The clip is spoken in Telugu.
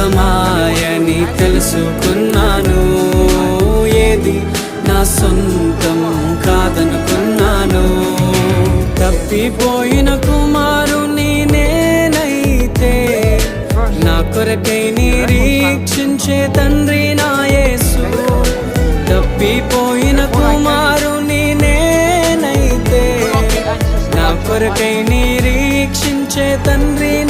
సొంతమాయని తెలుసుకున్నాను. ఏది నా సొంతం కాదనుకున్నాను. తప్పిపోయిన కుమారుని నేనైతే నా కొరకై నిరీక్షించే తండ్రి నా యేసు. తప్పిపోయిన కుమారుని నేనైతే నా కొరకై నిరీక్షించే తండ్రి